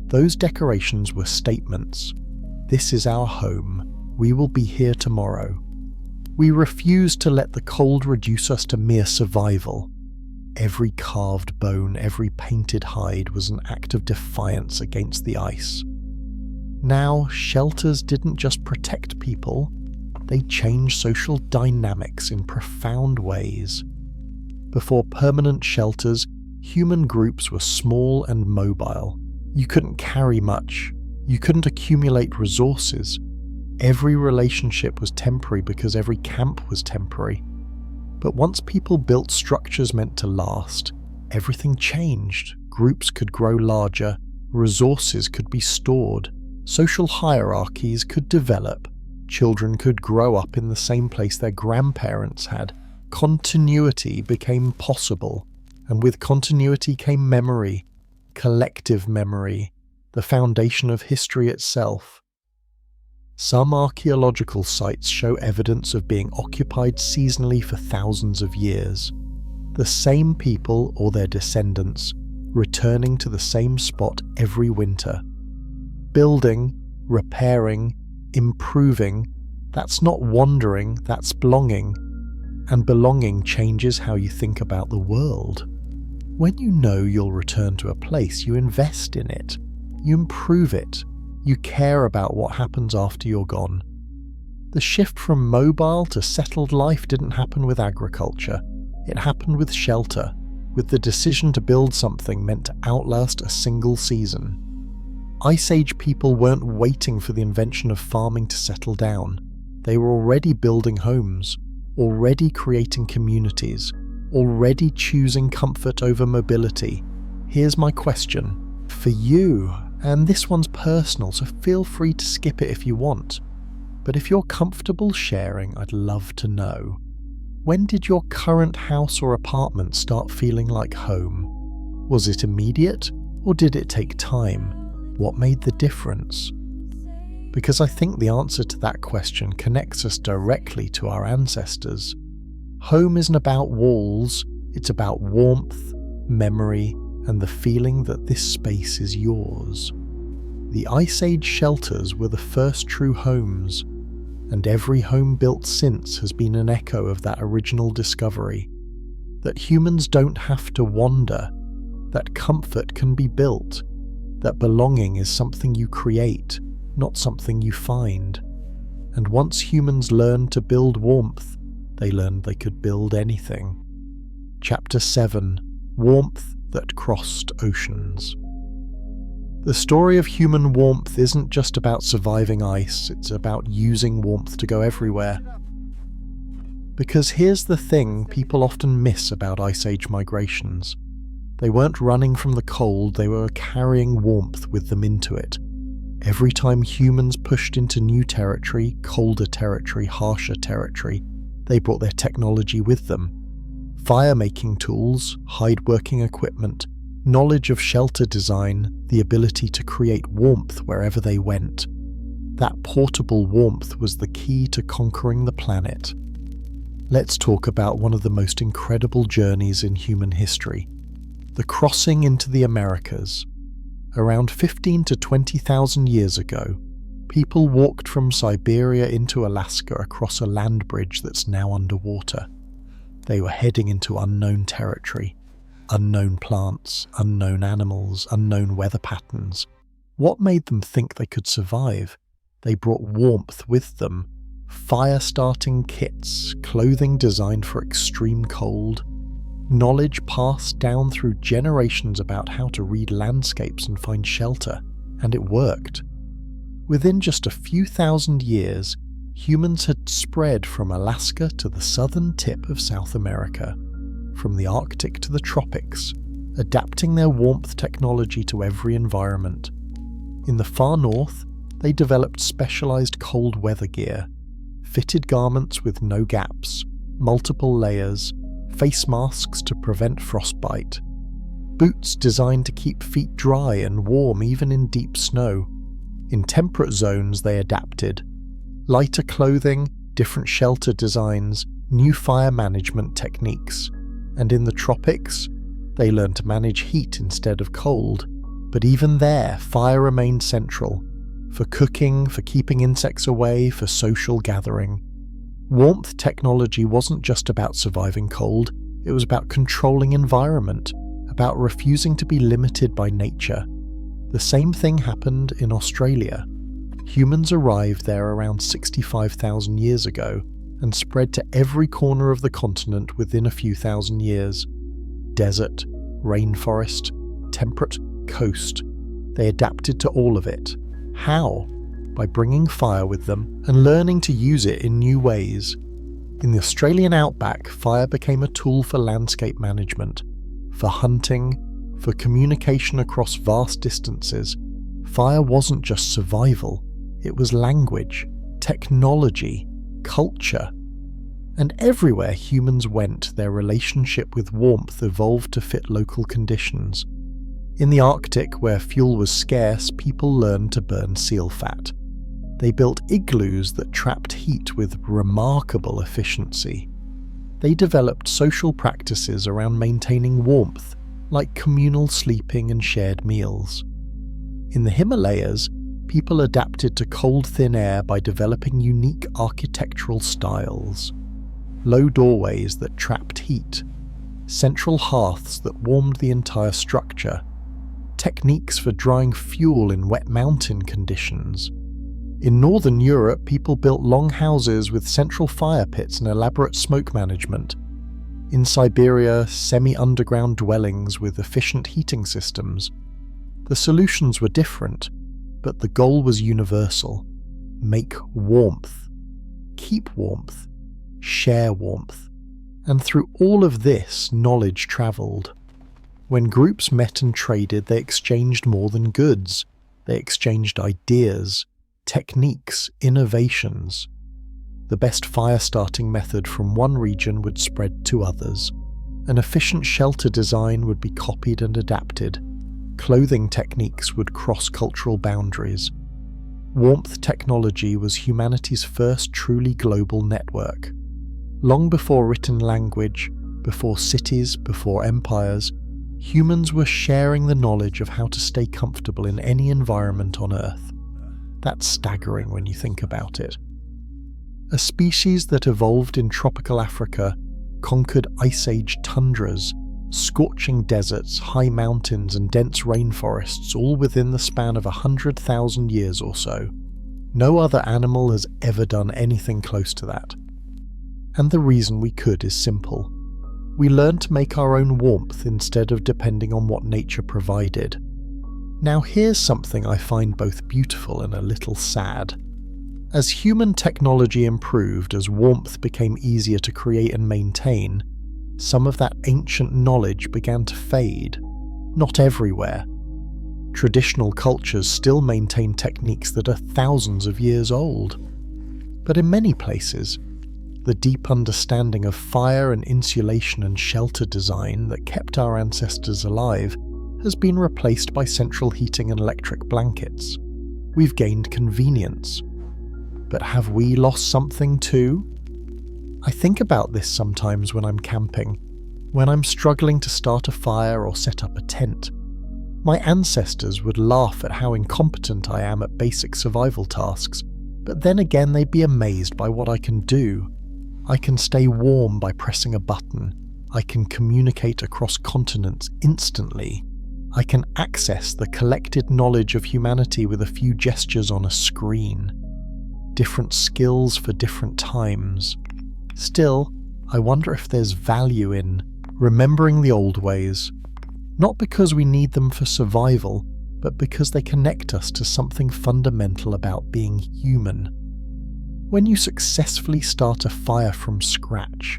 Those decorations were statements. This is our home. We will be here tomorrow. We refused to let the cold reduce us to mere survival. Every carved bone, every painted hide was an act of defiance against the ice. Now, shelters didn't just protect people, they changed social dynamics in profound ways. Before permanent shelters, human groups were small and mobile. You couldn't carry much. You couldn't accumulate resources. Every relationship was temporary because every camp was temporary. But once people built structures meant to last, everything changed. Groups could grow larger, resources could be stored, social hierarchies could develop, children could grow up in the same place their grandparents had. Continuity became possible, and with continuity came memory, collective memory, the foundation of history itself. Some archaeological sites show evidence of being occupied seasonally for thousands of years. The same people or their descendants returning to the same spot every winter. Building, repairing, improving, that's not wandering, that's belonging. And belonging changes how you think about the world. When you know you'll return to a place, you invest in it. You improve it. You care about what happens after you're gone. The shift from mobile to settled life didn't happen with agriculture. It happened with shelter, with the decision to build something meant to outlast a single season. Ice Age people weren't waiting for the invention of farming to settle down. They were already building homes, already creating communities, already choosing comfort over mobility. Here's my question for you. And this one's personal, so feel free to skip it if you want. But if you're comfortable sharing, I'd love to know. When did your current house or apartment start feeling like home? Was it immediate, or did it take time? What made the difference? Because I think the answer to that question connects us directly to our ancestors. Home isn't about walls, it's about warmth, memory, and the feeling that this space is yours. The Ice Age shelters were the first true homes, and every home built since has been an echo of that original discovery. That humans don't have to wander, that comfort can be built, that belonging is something you create, not something you find. And once humans learned to build warmth, they learned they could build anything. Chapter 7: Warmth that crossed oceans. The story of human warmth isn't just about surviving ice, it's about using warmth to go everywhere. Because here's the thing people often miss about Ice Age migrations. They weren't running from the cold, they were carrying warmth with them into it. Every time humans pushed into new territory, colder territory, harsher territory, they brought their technology with them. Fire-making tools, hide-working equipment, knowledge of shelter design, the ability to create warmth wherever they went. That portable warmth was the key to conquering the planet. Let's talk about one of the most incredible journeys in human history, the crossing into the Americas. Around 15 to 20,000 years ago, people walked from Siberia into Alaska across a land bridge that's now underwater. They were heading into unknown territory, Unknown plants, unknown animals, unknown weather patterns. What made them think they could survive? They brought warmth with them. Fire-starting kits, clothing designed for extreme cold, knowledge passed down through generations about how to read landscapes and find shelter, and it worked. Within just a few thousand years, humans had spread from Alaska to the southern tip of South America, from the Arctic to the tropics, adapting their warmth technology to every environment. In the far north, they developed specialized cold weather gear, fitted garments with no gaps, multiple layers, face masks to prevent frostbite, boots designed to keep feet dry and warm even in deep snow. In temperate zones they adapted. Lighter clothing, different shelter designs, new fire management techniques. And in the tropics, they learned to manage heat instead of cold. But even there, fire remained central. For cooking, for keeping insects away, for social gathering. Warmth technology wasn't just about surviving cold, it was about controlling environment, about refusing to be limited by nature. The same thing happened in Australia. Humans arrived there around 65,000 years ago and spread to every corner of the continent within a few thousand years. Desert, rainforest, temperate, coast. They adapted to all of it. How? By bringing fire with them and learning to use it in new ways. In the Australian outback, fire became a tool for landscape management, for hunting, for communication across vast distances. Fire wasn't just survival, it was language, technology, culture. And everywhere humans went, their relationship with warmth evolved to fit local conditions. In the Arctic, where fuel was scarce, people learned to burn seal fat. They built igloos that trapped heat with remarkable efficiency. They developed social practices around maintaining warmth, like communal sleeping and shared meals. In the Himalayas, people adapted to cold, thin air by developing unique architectural styles. Low doorways that trapped heat, central hearths that warmed the entire structure, techniques for drying fuel in wet mountain conditions. In northern Europe, people built long houses with central fire pits and elaborate smoke management. In Siberia, semi-underground dwellings with efficient heating systems. The solutions were different, but the goal was universal. Make warmth. Keep warmth. Share warmth. And through all of this, knowledge travelled. When groups met and traded, they exchanged more than goods. They exchanged ideas, techniques, innovations. The best fire-starting method from one region would spread to others. An efficient shelter design would be copied and adapted. Clothing techniques would cross cultural boundaries. Warmth technology was humanity's first truly global network. Long before written language, before cities, before empires, humans were sharing the knowledge of how to stay comfortable in any environment on Earth. That's staggering when you think about it. A species that evolved in tropical Africa conquered Ice Age tundras, scorching deserts, high mountains and dense rainforests all within the span of 100,000 years or so. No other animal has ever done anything close to that. And the reason we could is simple. We learned to make our own warmth instead of depending on what nature provided. Now here's something I find both beautiful and a little sad. As human technology improved, as warmth became easier to create and maintain, some of that ancient knowledge began to fade. Not everywhere. Traditional cultures still maintain techniques that are thousands of years old. But in many places, the deep understanding of fire and insulation and shelter design that kept our ancestors alive has been replaced by central heating and electric blankets. We've gained convenience. But have we lost something too? I think about this sometimes when I'm camping, when I'm struggling to start a fire or set up a tent. My ancestors would laugh at how incompetent I am at basic survival tasks, but then again they'd be amazed by what I can do. I can stay warm by pressing a button. I can communicate across continents instantly. I can access the collected knowledge of humanity with a few gestures on a screen. Different skills for different times. Still, I wonder if there's value in remembering the old ways, not because we need them for survival, but because they connect us to something fundamental about being human. When you successfully start a fire from scratch,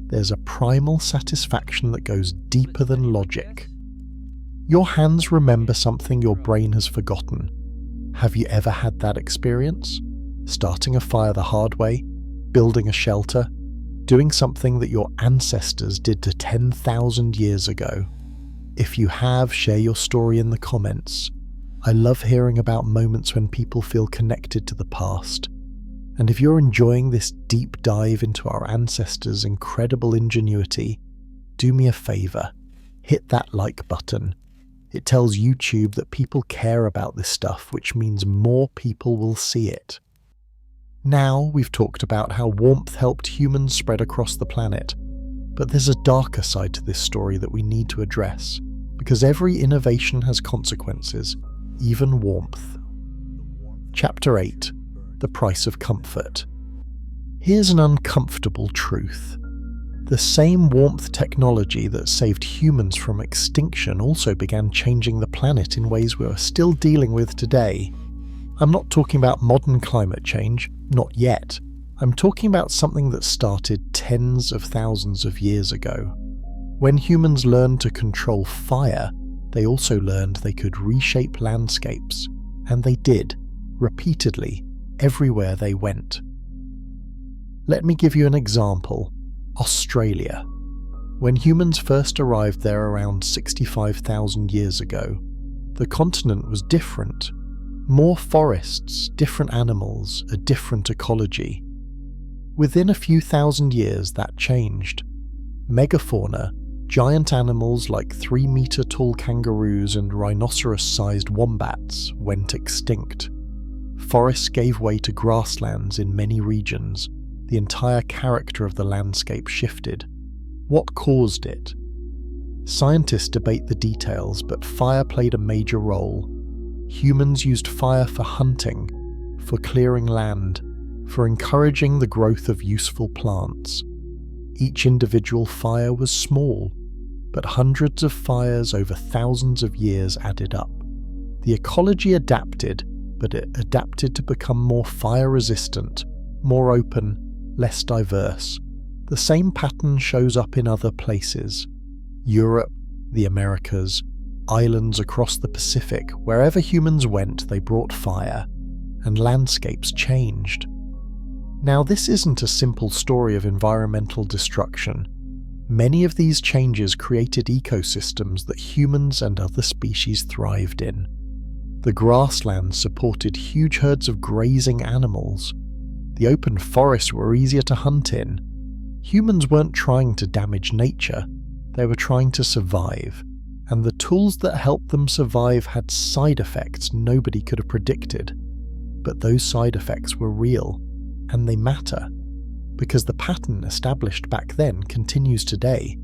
there's a primal satisfaction that goes deeper than logic. Your hands remember something your brain has forgotten. Have you ever had that experience? Starting a fire the hard way, building a shelter, doing something that your ancestors did to 10,000 years ago. If you have, share your story in the comments. I love hearing about moments when people feel connected to the past. And if you're enjoying this deep dive into our ancestors' incredible ingenuity, do me a favor, hit that like button. It tells YouTube that people care about this stuff, which means more people will see it. Now we've talked about how warmth helped humans spread across the planet, but there's a darker side to this story that we need to address, because every innovation has consequences, even warmth. Chapter 8. The Price of Comfort. Here's an uncomfortable truth. The same warmth technology that saved humans from extinction also began changing the planet in ways we are still dealing with today. I'm not talking about modern climate change, not yet. I'm talking about something that started tens of thousands of years ago. When humans learned to control fire, they also learned they could reshape landscapes, and they did, repeatedly, everywhere they went. Let me give you an example. Australia. When humans first arrived there around 65,000 years ago, the continent was different. More forests, different animals, a different ecology. Within a few thousand years that changed. Megafauna, giant animals like 3-meter-tall kangaroos and rhinoceros-sized wombats, went extinct. Forests gave way to grasslands in many regions. The entire character of the landscape shifted. What caused it? Scientists debate the details, but fire played a major role. Humans used fire for hunting, for clearing land, for encouraging the growth of useful plants. Each individual fire was small, but hundreds of fires over thousands of years added up. The ecology adapted, but it adapted to become more fire-resistant, more open, less diverse. The same pattern shows up in other places. Europe, the Americas, islands across the Pacific, wherever humans went, they brought fire, and landscapes changed. Now, this isn't a simple story of environmental destruction. Many of these changes created ecosystems that humans and other species thrived in. The grasslands supported huge herds of grazing animals. The open forests were easier to hunt in. Humans weren't trying to damage nature, they were trying to survive, and the tools that helped them survive had side effects nobody could have predicted. But those side effects were real, and they matter, because the pattern established back then continues today.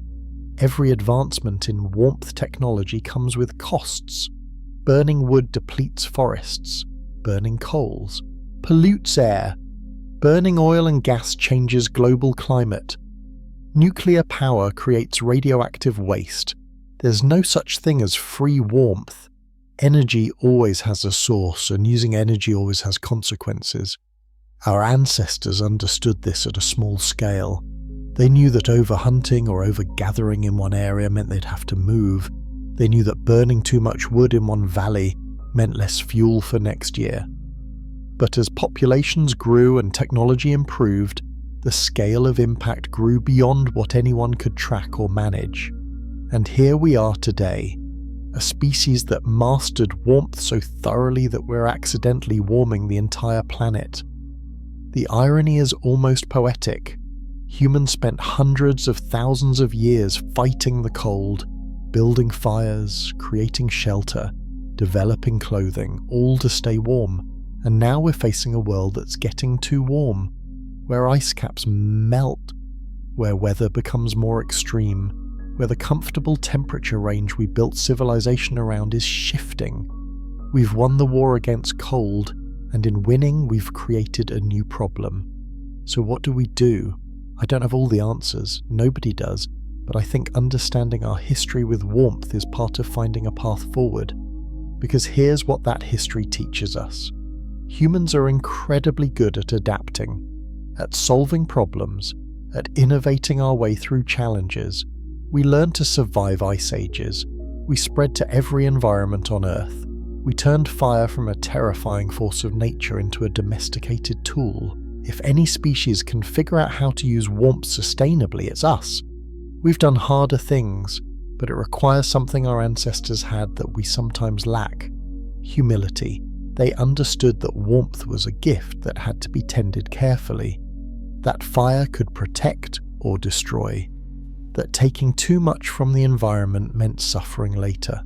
Every advancement in warmth technology comes with costs. Burning wood depletes forests, burning coals pollutes air, burning oil and gas changes global climate. Nuclear power creates radioactive waste. There's no such thing as free warmth. Energy always has a source, and using energy always has consequences. Our ancestors understood this at a small scale. They knew that overhunting or overgathering in one area meant they'd have to move. They knew that burning too much wood in one valley meant less fuel for next year. But as populations grew and technology improved, the scale of impact grew beyond what anyone could track or manage. And here we are today, a species that mastered warmth so thoroughly that we're accidentally warming the entire planet. The irony is almost poetic. Humans spent hundreds of thousands of years fighting the cold, building fires, creating shelter, developing clothing, all to stay warm. And now we're facing a world that's getting too warm, where ice caps melt, where weather becomes more extreme, where the comfortable temperature range we built civilization around is shifting. We've won the war against cold, and in winning we've created a new problem. So what do? I don't have all the answers, nobody does, but I think understanding our history with warmth is part of finding a path forward. Because here's what that history teaches us. Humans are incredibly good at adapting, at solving problems, at innovating our way through challenges. We learned to survive ice ages. We spread to every environment on Earth. We turned fire from a terrifying force of nature into a domesticated tool. If any species can figure out how to use warmth sustainably, it's us. We've done harder things, but it requires something our ancestors had that we sometimes lack: humility. They understood that warmth was a gift that had to be tended carefully, that fire could protect or destroy, that taking too much from the environment meant suffering later.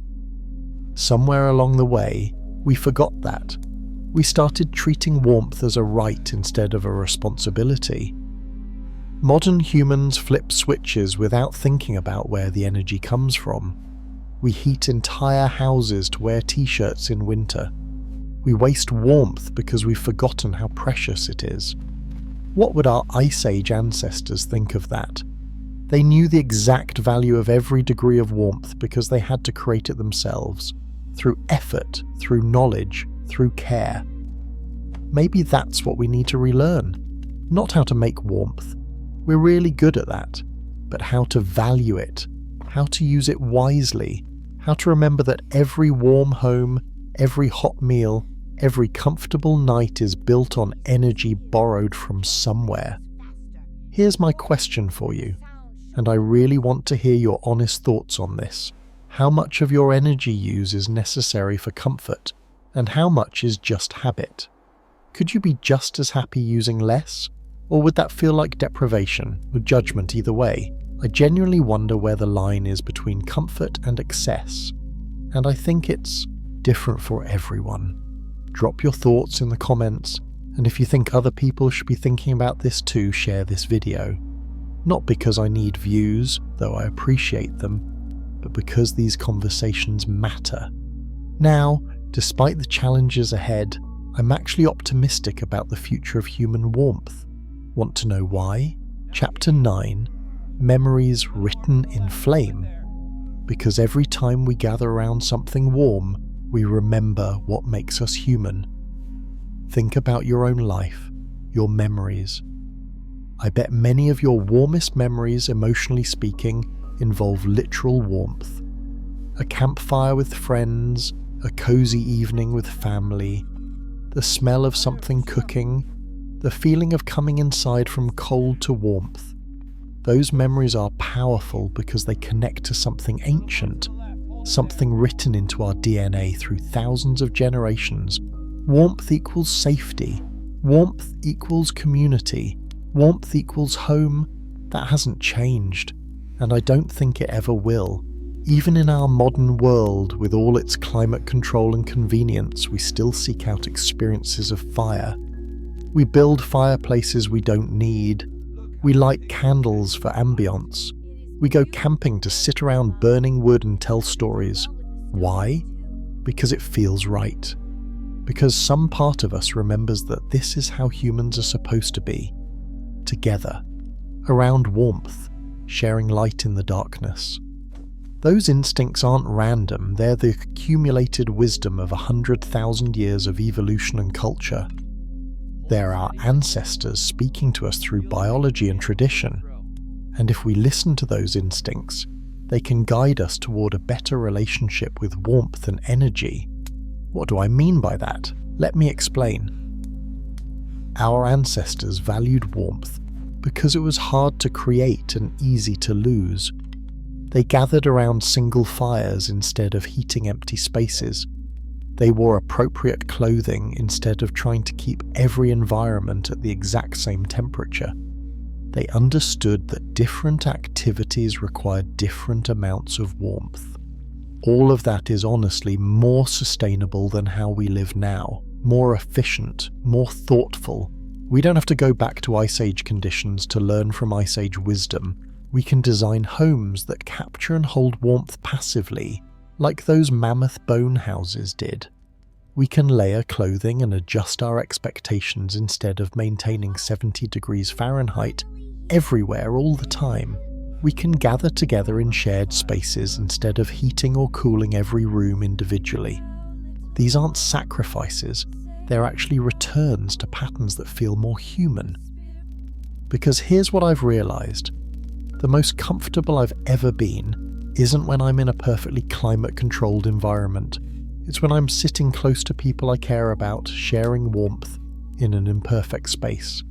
Somewhere along the way, we forgot that. We started treating warmth as a right instead of a responsibility. Modern humans flip switches without thinking about where the energy comes from. We heat entire houses to wear t-shirts in winter. We waste warmth because we've forgotten how precious it is. What would our Ice Age ancestors think of that? They knew the exact value of every degree of warmth because they had to create it themselves, through effort, through knowledge, through care. Maybe that's what we need to relearn. Not how to make warmth. We're really good at that. But how to value it, how to use it wisely, how to remember that every warm home, every hot meal, every comfortable night is built on energy borrowed from somewhere. Here's my question for you, and I really want to hear your honest thoughts on this. How much of your energy use is necessary for comfort, and how much is just habit? Could you be just as happy using less? Or would that feel like deprivation, or judgment either way? I genuinely wonder where the line is between comfort and excess. And I think it's different for everyone. Drop your thoughts in the comments, and if you think other people should be thinking about this too, share this video. Not because I need views, though I appreciate them, but because these conversations matter. Now, despite the challenges ahead, I'm actually optimistic about the future of human warmth. Want to know why? Chapter 9, Memories Written in Flame. Because every time we gather around something warm, we remember what makes us human. Think about your own life, your memories. I bet many of your warmest memories, emotionally speaking, involve literal warmth. A campfire with friends, a cozy evening with family, the smell of something cooking, the feeling of coming inside from cold to warmth. Those memories are powerful because they connect to something ancient, something written into our DNA through thousands of generations. Warmth equals safety. Warmth equals community. Warmth equals home. That hasn't changed, and I don't think it ever will. Even in our modern world, with all its climate control and convenience, we still seek out experiences of fire. We build fireplaces we don't need. We light candles for ambience. We go camping to sit around burning wood and tell stories. Why? Because it feels right. Because some part of us remembers that this is how humans are supposed to be. Together. Around warmth. Sharing light in the darkness. Those instincts aren't random, they're the accumulated wisdom of 100,000 years of evolution and culture. They're our ancestors speaking to us through biology and tradition. And if we listen to those instincts, they can guide us toward a better relationship with warmth and energy. What do I mean by that? Let me explain. Our ancestors valued warmth because it was hard to create and easy to lose. They gathered around single fires instead of heating empty spaces. They wore appropriate clothing instead of trying to keep every environment at the exact same temperature. They understood that different activities required different amounts of warmth. All of that is honestly more sustainable than how we live now, more efficient, more thoughtful. We don't have to go back to Ice Age conditions to learn from Ice Age wisdom. We can design homes that capture and hold warmth passively, like those mammoth bone houses did. We can layer clothing and adjust our expectations instead of maintaining 70 degrees Fahrenheit everywhere all the time. We can gather together in shared spaces instead of heating or cooling every room individually. These aren't sacrifices, they're actually returns to patterns that feel more human. Because here's what I've realised. The most comfortable I've ever been isn't when I'm in a perfectly climate-controlled environment. It's when I'm sitting close to people I care about, sharing warmth in an imperfect space.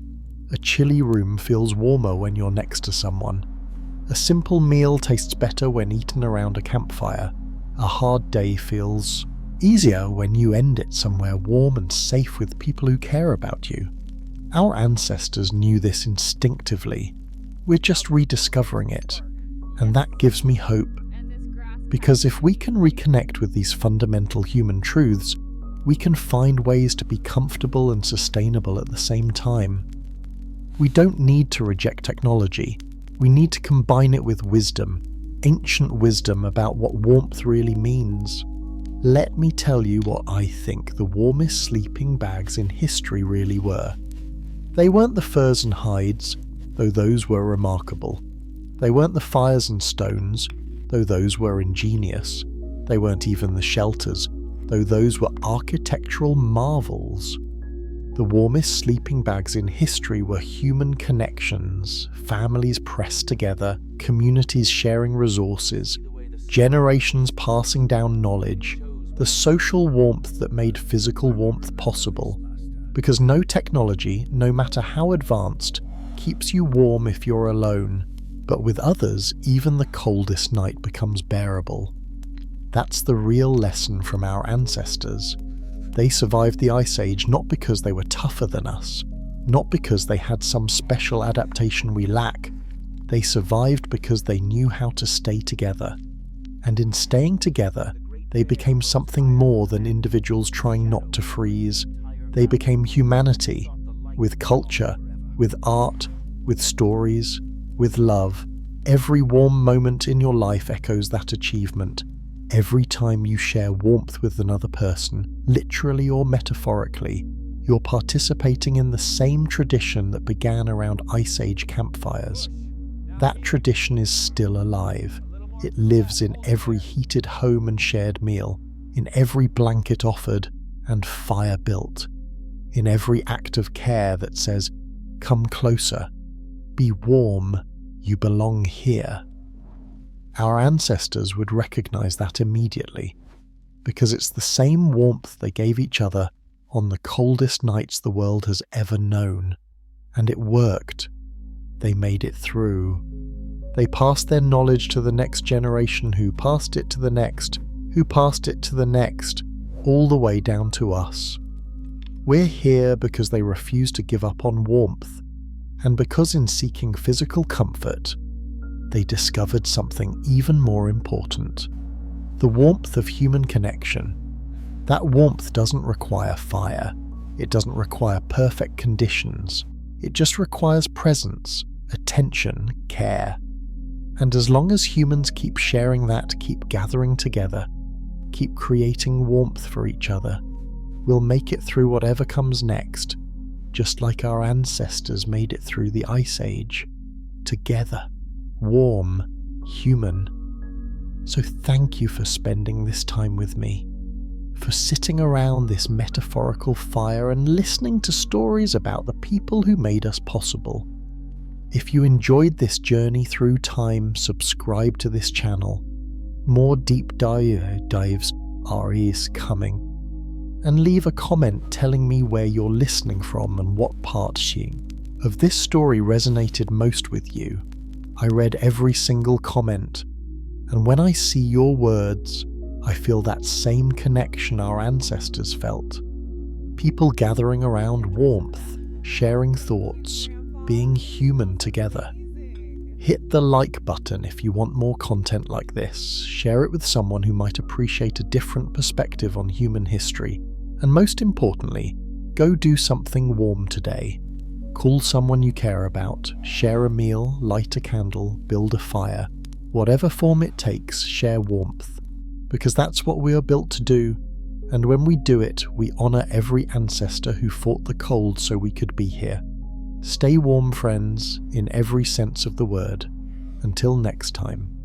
A chilly room feels warmer when you're next to someone. A simple meal tastes better when eaten around a campfire. A hard day feels easier when you end it somewhere warm and safe with people who care about you. Our ancestors knew this instinctively. We're just rediscovering it, and that gives me hope. Because if we can reconnect with these fundamental human truths, we can find ways to be comfortable and sustainable at the same time. We don't need to reject technology. We need to combine it with wisdom, ancient wisdom about what warmth really means. Let me tell you what I think the warmest sleeping bags in history really were. They weren't the furs and hides, though those were remarkable. They weren't the fires and stones, though those were ingenious. They weren't even the shelters, though those were architectural marvels. The warmest sleeping bags in history were human connections, families pressed together, communities sharing resources, generations passing down knowledge, the social warmth that made physical warmth possible. Because no technology, no matter how advanced, keeps you warm if you're alone, but with others, even the coldest night becomes bearable. That's the real lesson from our ancestors. They survived the Ice Age not because they were tougher than us, not because they had some special adaptation we lack. They survived because they knew how to stay together. And in staying together, they became something more than individuals trying not to freeze. They became humanity, with culture, with art, with stories, with love. Every warm moment in your life echoes that achievement. Every time you share warmth with another person, literally or metaphorically, you're participating in the same tradition that began around Ice Age campfires. That tradition is still alive. It lives in every heated home and shared meal, in every blanket offered and fire built, in every act of care that says, "Come closer, be warm, you belong here." Our ancestors would recognize that immediately, because it's the same warmth they gave each other on the coldest nights the world has ever known. And it worked. They made it through. They passed their knowledge to the next generation, who passed it to the next, who passed it to the next, all the way down to us. We're here because they refused to give up on warmth, and because in seeking physical comfort, they discovered something even more important. The warmth of human connection. That warmth doesn't require fire. It doesn't require perfect conditions. It just requires presence, attention, care. And as long as humans keep sharing that, keep gathering together, keep creating warmth for each other, we'll make it through whatever comes next, just like our ancestors made it through the Ice Age, together, warm, human. So thank you for spending this time with me, for sitting around this metaphorical fire and listening to stories about the people who made us possible. If you enjoyed this journey through time, subscribe to this channel. More deep dives are coming. And leave a comment telling me where you're listening from and what part of this story resonated most with you. I read every single comment, and when I see your words, I feel that same connection our ancestors felt. People gathering around warmth, sharing thoughts, being human together. Hit the like button if you want more content like this. Share it with someone who might appreciate a different perspective on human history. And most importantly, go do something warm today. Call someone you care about, share a meal, light a candle, build a fire. Whatever form it takes, share warmth. Because that's what we are built to do, and when we do it, we honour every ancestor who fought the cold so we could be here. Stay warm, friends, in every sense of the word. Until next time.